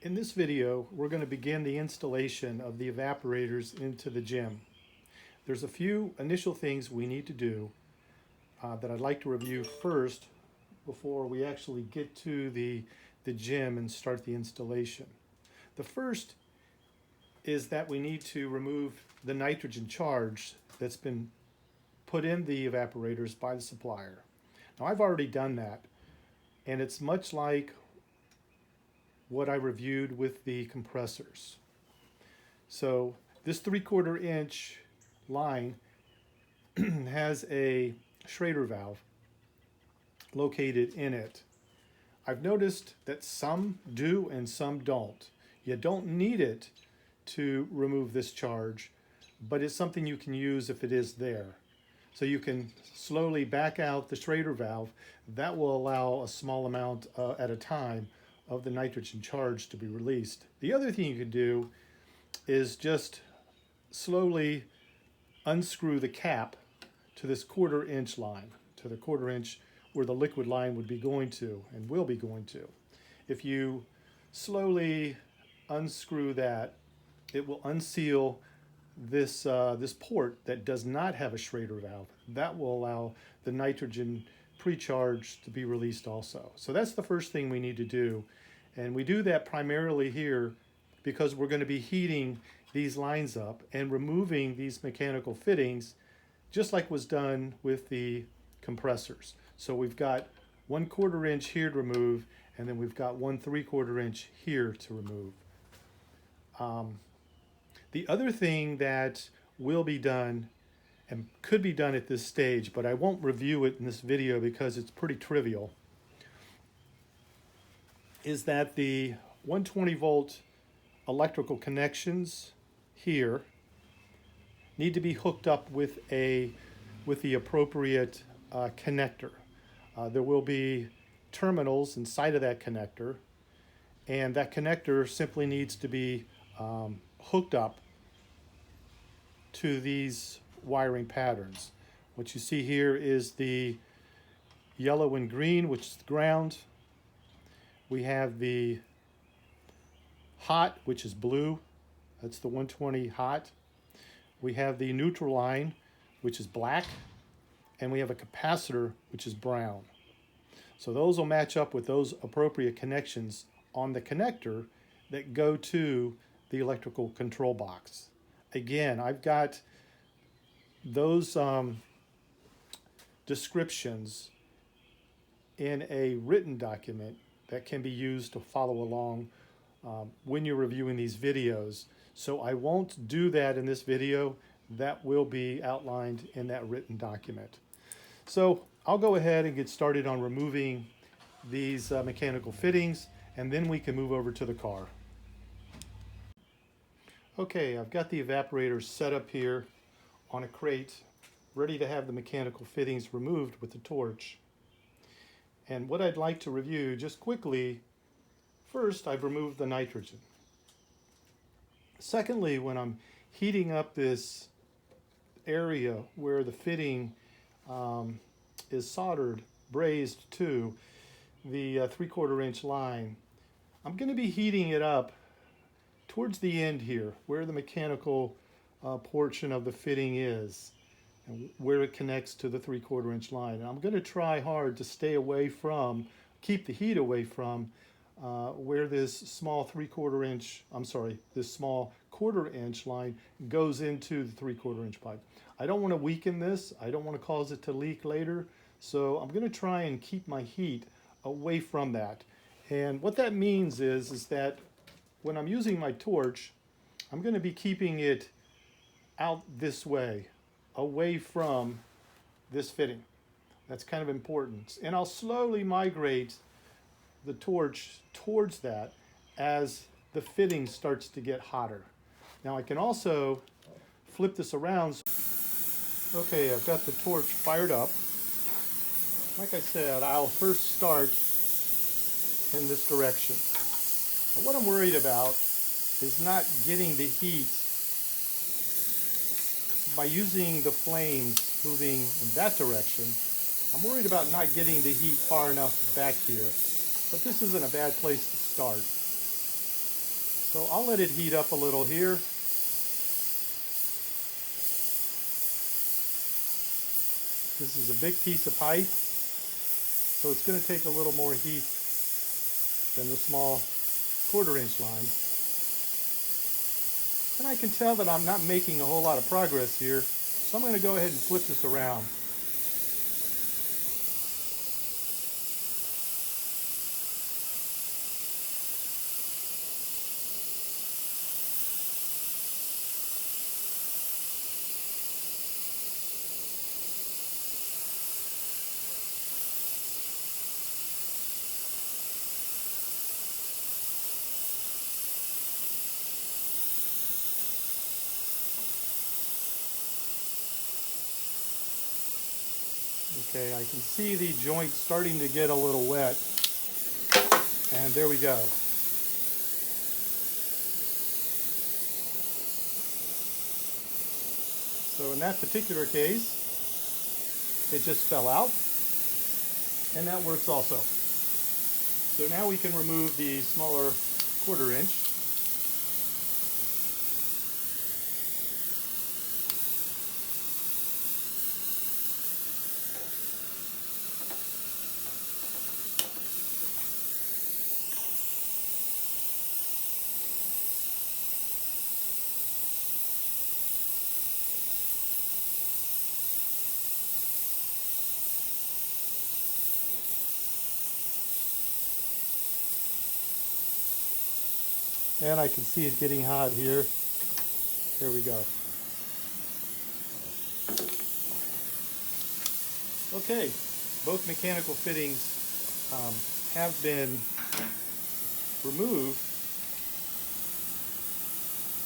In this video, we're going to begin the installation of the evaporators into the gym. There's a few initial things we need to do that I'd like to review first before we actually get to the gym and start the installation. The first is that we need to remove the nitrogen charge that's been put in the evaporators by the supplier. Now I've already done that, and it's much like what I reviewed with the compressors. So this 3/4 inch line has a Schrader valve located in it. I've noticed that some do and some don't. You don't need it to remove this charge, but it's something you can use if it is there. So you can slowly back out the Schrader valve. That will allow a small amount at a time of the nitrogen charge to be released. The other thing you can do is just slowly unscrew the cap to this 1/4 inch line, to the 1/4 inch where the liquid line would be going to and will be going to. If you slowly unscrew that, it will unseal this port that does not have a Schrader valve. That will allow the nitrogen pre-charge to be released also. So that's the first thing we need to do. And we do that primarily here because we're going to be heating these lines up and removing these mechanical fittings just like was done with the compressors. So we've got 1/4 inch here to remove, and then we've got 1/3/4 inch here to remove. The other thing that will be done and could be done at this stage, but I won't review it in this video because it's pretty trivial, is that the 120 volt electrical connections here need to be hooked up with the appropriate connector. There will be terminals inside of that connector, and that connector simply needs to be hooked up to these wiring patterns. What you see here is the yellow and green, which is the ground. We have the hot, which is blue. That's the 120 hot. We have the neutral line, which is black. And we have a capacitor, which is brown. So those will match up with those appropriate connections on the connector that go to the electrical control box. Again, I've got those descriptions in a written document that can be used to follow along when you're reviewing these videos. So I won't do that in this video. That will be outlined in that written document. So I'll go ahead and get started on removing these mechanical fittings, and then we can move over to the car. Okay, I've got the evaporator set up here on a crate, ready to have the mechanical fittings removed with the torch. And what I'd like to review just quickly, first I've removed the nitrogen. Secondly, when I'm heating up this area where the fitting is soldered, brazed to the 3/4 inch line, I'm going to be heating it up towards the end here where the mechanical portion of the fitting is and where it connects to the 3/4 inch line. And I'm going to try hard to stay away from, keep the heat away from where this small 1/4 inch line goes into the 3/4 inch pipe. I don't want to weaken this. I don't want to cause it to leak later. So I'm going to try and keep my heat away from that. And what that means is that when I'm using my torch, I'm going to be keeping it out this way, away from this fitting. That's kind of important. And I'll slowly migrate the torch towards that as the fitting starts to get hotter. Now I can also flip this around. Okay, I've got the torch fired up. Like I said, I'll first start in this direction. And what I'm worried about is not getting the heat by using the flames moving in that direction. I'm worried about not getting the heat far enough back here. But this isn't a bad place to start. So I'll let it heat up a little here. This is a big piece of pipe, so it's going to take a little more heat than the small 1/4 inch line. And I can tell that I'm not making a whole lot of progress here, so I'm going to go ahead and flip this around. Okay, I can see the joint starting to get a little wet, and there we go. So in that particular case, it just fell out, and that works also. So now we can remove the smaller 1/4 inch. And I can see it getting hot here. Here we go. Okay, both mechanical fittings have been removed.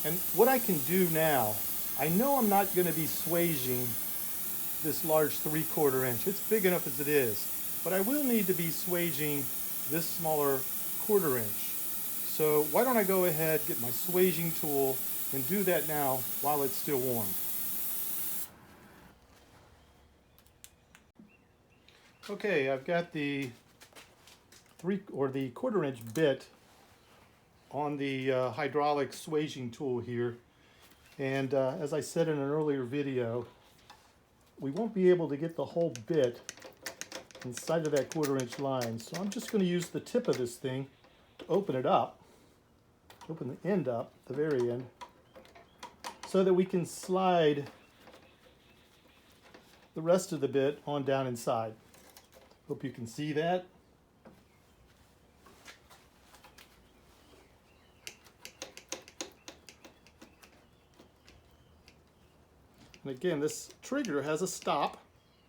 And what I can do now, I know I'm not going to be swaging this large 3/4 inch. It's big enough as it is, but I will need to be swaging this smaller 1/4 inch. So why don't I go ahead, get my swaging tool, and do that now while it's still warm. Okay, I've got the 1/4 inch bit on the hydraulic swaging tool here, and as I said in an earlier video, we won't be able to get the whole bit inside of that 1/4 inch line, so I'm just going to use the tip of this thing to open it up, open the end up, the very end, so that we can slide the rest of the bit on down inside. Hope you can see that. And again, this trigger has a stop,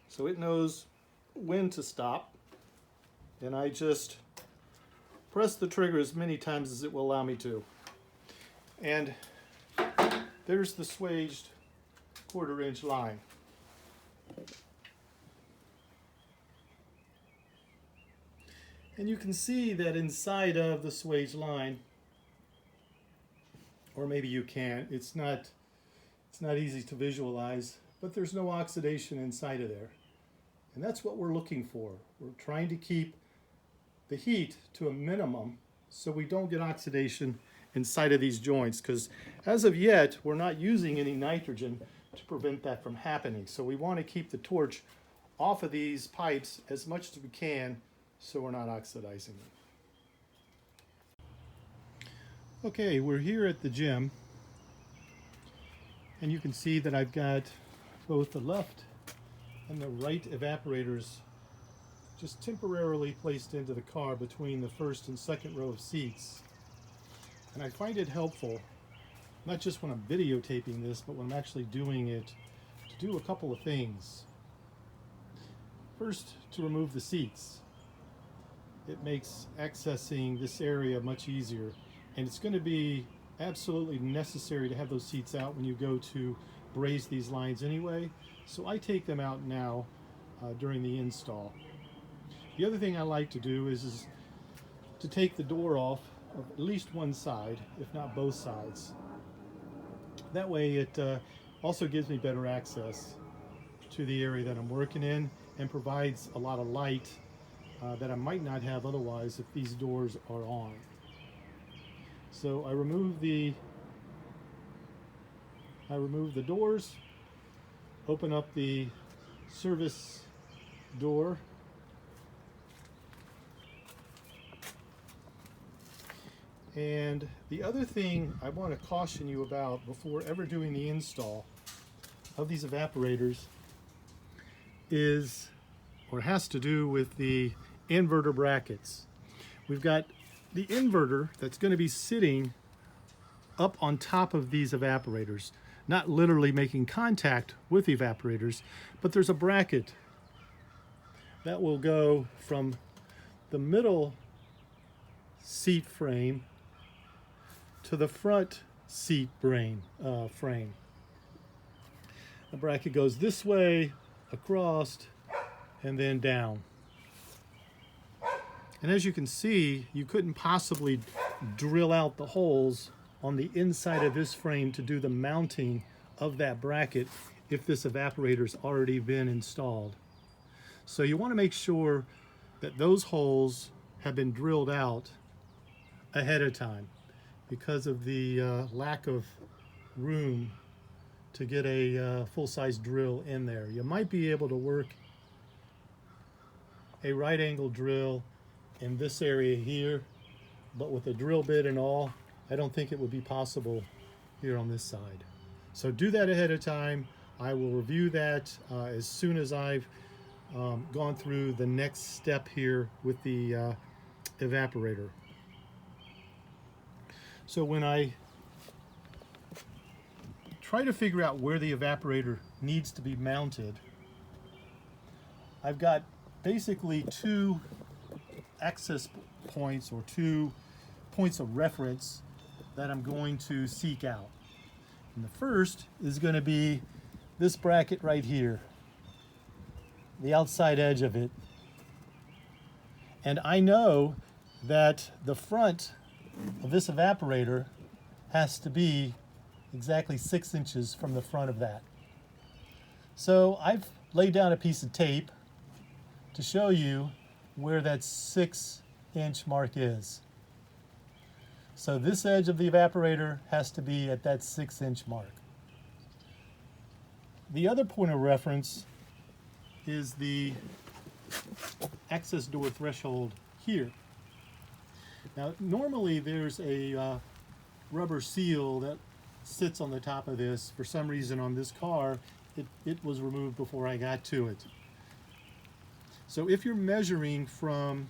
so it knows when to stop. And I just press the trigger as many times as it will allow me to. And there's the swaged 1/4 inch line. And you can see that inside of the swaged line, or maybe you can't, it's not easy to visualize, but there's no oxidation inside of there. And that's what we're looking for. We're trying to keep the heat to a minimum so we don't get oxidation inside of these joints, because as of yet we're not using any nitrogen to prevent that from happening. So we want to keep the torch off of these pipes as much as we can so we're not oxidizing them. Okay, we're here at the gym, and you can see that I've got both the left and the right evaporators just temporarily placed into the car between the first and second row of seats. And I find it helpful, not just when I'm videotaping this, but when I'm actually doing it, to do a couple of things. First, to remove the seats. It makes accessing this area much easier, and it's going to be absolutely necessary to have those seats out when you go to braze these lines anyway, so I take them out now during the install. The other thing I like to do is to take the door off of at least one side, if not both sides. That way it also gives me better access to the area that I'm working in, and provides a lot of light that I might not have otherwise if these doors are on. So I remove the doors, open up the service door, and the other thing I want to caution you about before ever doing the install of these evaporators is, or has to do with the inverter brackets. We've got the inverter that's going to be sitting up on top of these evaporators, not literally making contact with the evaporators, but there's a bracket that will go from the middle seat frame to the front seat frame. The bracket goes this way, across, and then down. And as you can see, you couldn't possibly drill out the holes on the inside of this frame to do the mounting of that bracket if this evaporator's already been installed. So you want to make sure that those holes have been drilled out ahead of time because of the lack of room to get a full-size drill in there. You might be able to work a right angle drill in this area here, but with a drill bit and all, I don't think it would be possible here on this side. So do that ahead of time. I will review that as soon as I've gone through the next step here with the evaporator. So when I try to figure out where the evaporator needs to be mounted, I've got basically two access points or 2 points of reference that I'm going to seek out. And the first is going to be this bracket right here, the outside edge of it. And I know that the front of this evaporator has to be exactly 6 inches from the front of that. So I've laid down a piece of tape to show you where that 6-inch mark is. So this edge of the evaporator has to be at that 6-inch mark. The other point of reference is the access door threshold here. Now normally there's a rubber seal that sits on the top of this. For some reason on this car it was removed before I got to it. So if you're measuring from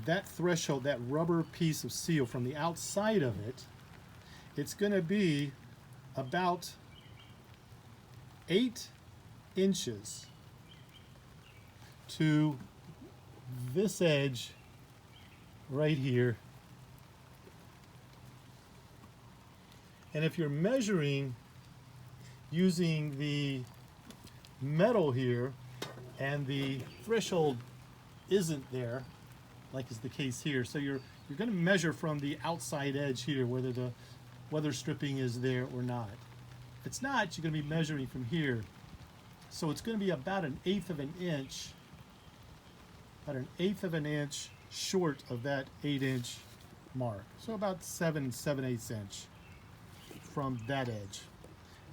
that threshold, that rubber piece of seal from the outside of it, it's going to be about 8 inches to this edge right here. And if you're measuring using the metal here and the threshold isn't there, like is the case here, so you're going to measure from the outside edge here whether the weather stripping is there or not. If it's not, you're going to be measuring from here. So it's going to be about 1/8 of an inch, about 1/8 of an inch short of that 8-inch mark. So about 7/8 inch from that edge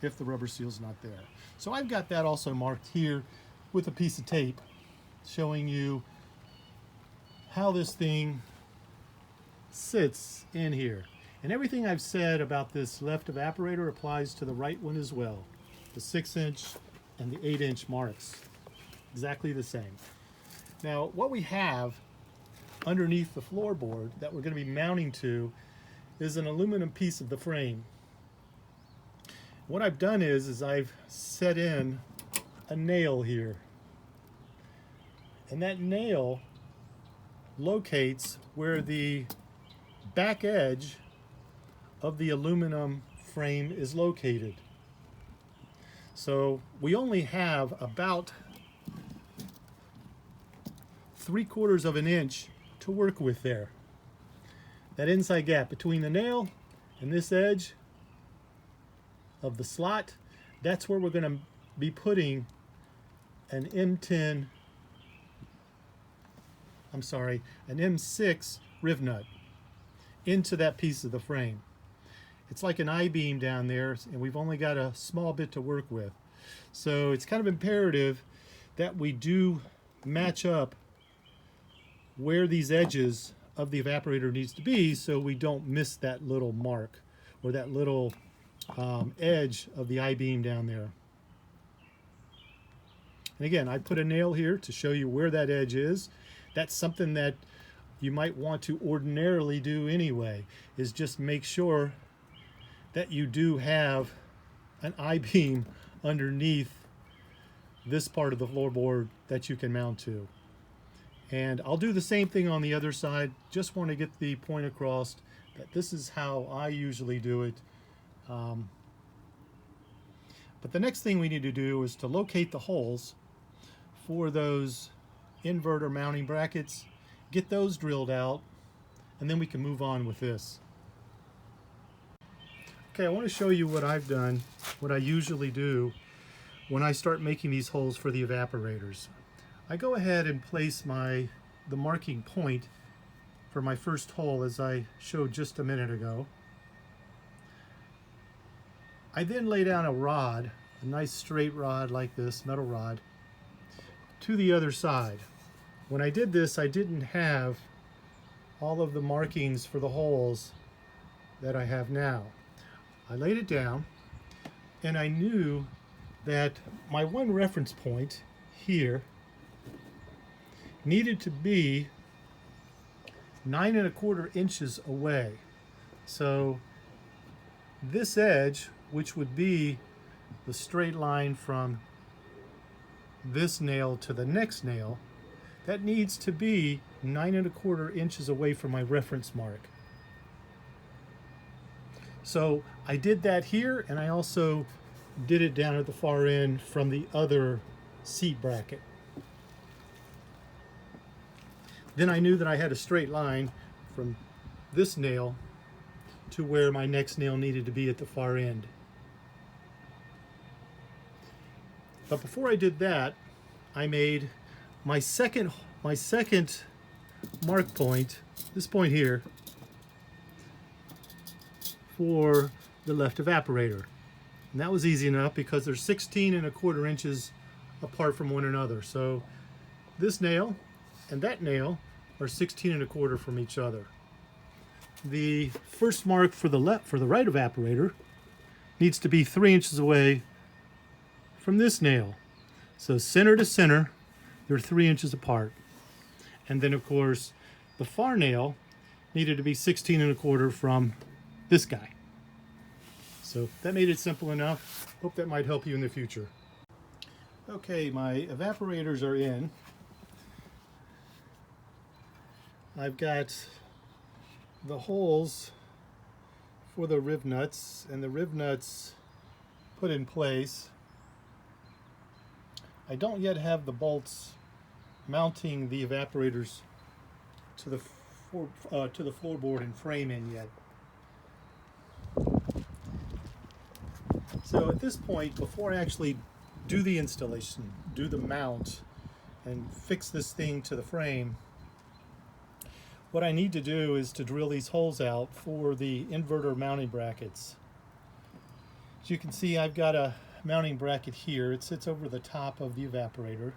if the rubber seal's not there. So I've got that also marked here with a piece of tape showing you how this thing sits in here. And everything I've said about this left evaporator applies to the right one as well. The 6-inch and the 8-inch marks, exactly the same. Now what we have underneath the floorboard that we're going to be mounting to is an aluminum piece of the frame. What I've done is I've set in a nail here, and that nail locates where the back edge of the aluminum frame is located. So we only have about 3/4 of an inch to work with there. That inside gap between the nail and this edge of the slot, that's where we're going to be putting an an M6 riv nut. into that piece of the frame. It's like an I-beam down there, and we've only got a small bit to work with. So it's kind of imperative that we do match up where these edges of the evaporator needs to be so we don't miss that little mark or that little edge of the I-beam down there. And again, I put a nail here to show you where that edge is. That's something that you might want to ordinarily do anyway, is just make sure that you do have an I-beam underneath this part of the floorboard that you can mount to. And I'll do the same thing on the other side. Just want to get the point across that this is how I usually do it. But the next thing we need to do is to locate the holes for those inverter mounting brackets, get those drilled out, and then we can move on with this. Okay, I want to show you what I've done, what I usually do when I start making these holes for the evaporators. I go ahead and place the marking point for my first hole as I showed just a minute ago. I then lay down a rod, a nice straight rod like this, metal rod, to the other side. When I did this, I didn't have all of the markings for the holes that I have now. I laid it down, and I knew that my one reference point here needed to be 9 1/4 inches away. So this edge, which would be the straight line from this nail to the next nail, that needs to be 9 1/4 inches away from my reference mark. So I did that here, and I also did it down at the far end from the other seat bracket. Then I knew that I had a straight line from this nail to where my next nail needed to be at the far end. But before I did that, I made my second mark point, this point here, for the left evaporator. And that was easy enough because they're 16 1/4 inches apart from one another. So this nail and that nail are 16 1/4 from each other. The first mark for the right evaporator needs to be 3 inches away from this nail. So center to center, they're 3 inches apart. And then of course, the far nail needed to be 16 1/4 from this guy. So that made it simple enough. Hope that might help you in the future. Okay, my evaporators are in. I've got the holes for the rib nuts and the rib nuts put in place. I don't yet have the bolts mounting the evaporators to the floorboard and frame in yet. So at this point, before I actually do the installation, do the mount, and fix this thing to the frame, what I need to do is to drill these holes out for the inverter mounting brackets. As you can see, I've got a mounting bracket here. It sits over the top of the evaporator.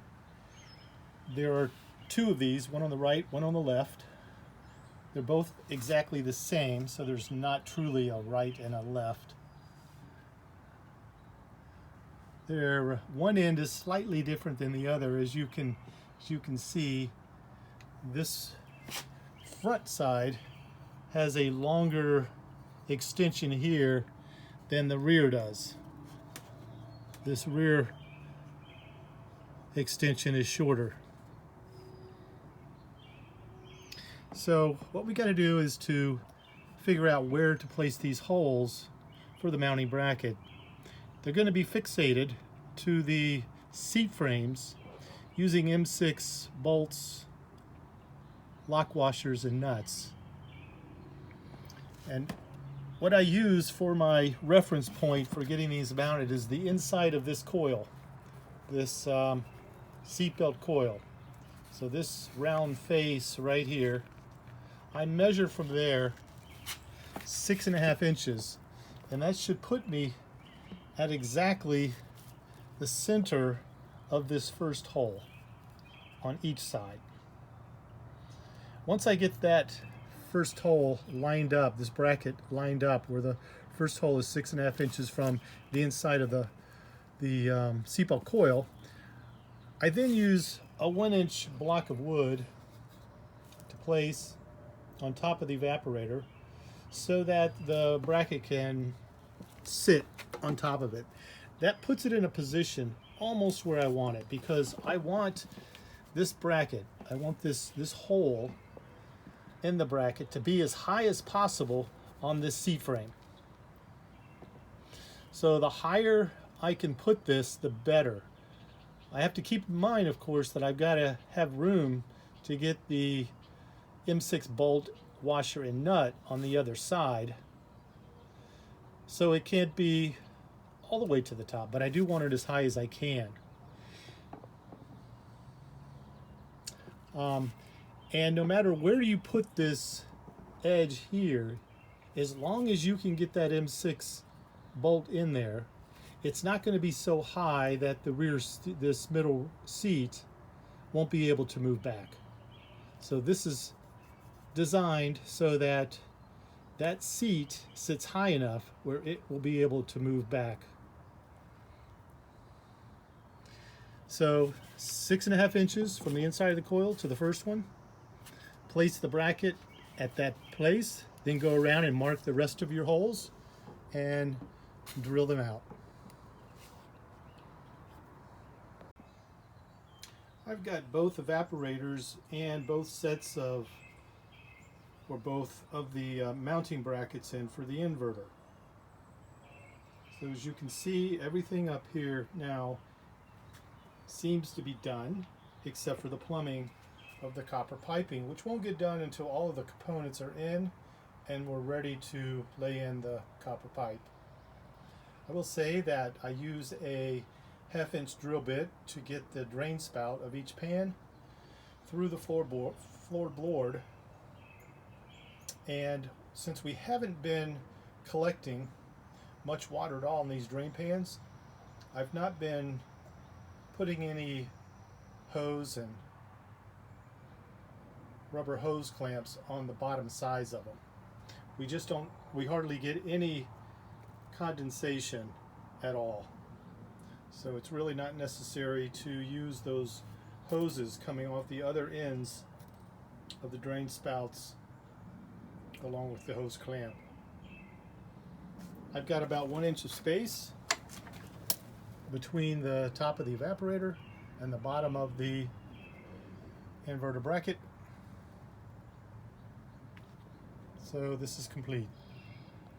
There are two of these, one on the right, one on the left. They're both exactly the same, so there's not truly a right and a left. One end is slightly different than the other. As you can see, this front side has a longer extension here than the rear does. This rear extension is shorter. So what we got to do is to figure out where to place these holes for the mounting bracket. They're going to be fixated to the seat frames using M6 bolts, lock washers, and nuts. And what I use for my reference point for getting these mounted is the inside of this coil, this seatbelt coil. So this round face right here, I measure from there 6.5 inches, and that should put me at exactly the center of this first hole on each side. Once I get that first hole lined up, this bracket lined up where the first hole is 6.5 inches from the inside of the seatbelt coil, I then use a 1-inch block of wood to place on top of the evaporator so that the bracket can sit on top of it. That puts it in a position almost where I want it, because I want this bracket, I want this hole in the bracket to be as high as possible on this seat frame. So the higher I can put this, the better. I have to keep in mind, of course, that I've got to have room to get the M6 bolt, washer, and nut on the other side. So it can't be all the way to the top, but I do want it as high as I can. And no matter where you put this edge here, as long as you can get that M6 bolt in there, it's not going to be so high that the this middle seat won't be able to move back. So this is designed so that that seat sits high enough where it will be able to move back. So 6.5 inches from the inside of the coil to the first one. Place the bracket at that place, then go around and mark the rest of your holes and drill them out. I've got both evaporators and both sets of, or both of the mounting brackets in for the inverter. So as you can see, everything up here now seems to be done, except for the plumbing of the copper piping, which won't get done until all of the components are in and we're ready to lay in the copper pipe. I will say that I use a 1/2-inch drill bit to get the drain spout of each pan through the floorboard. And since we haven't been collecting much water at all in these drain pans, I've not been putting any hose and rubber hose clamps on the bottom sides of them. We hardly get any condensation at all. So it's really not necessary to use those hoses coming off the other ends of the drain spouts along with the hose clamp. I've got about 1 inch of space between the top of the evaporator and the bottom of the inverter bracket. So this is complete.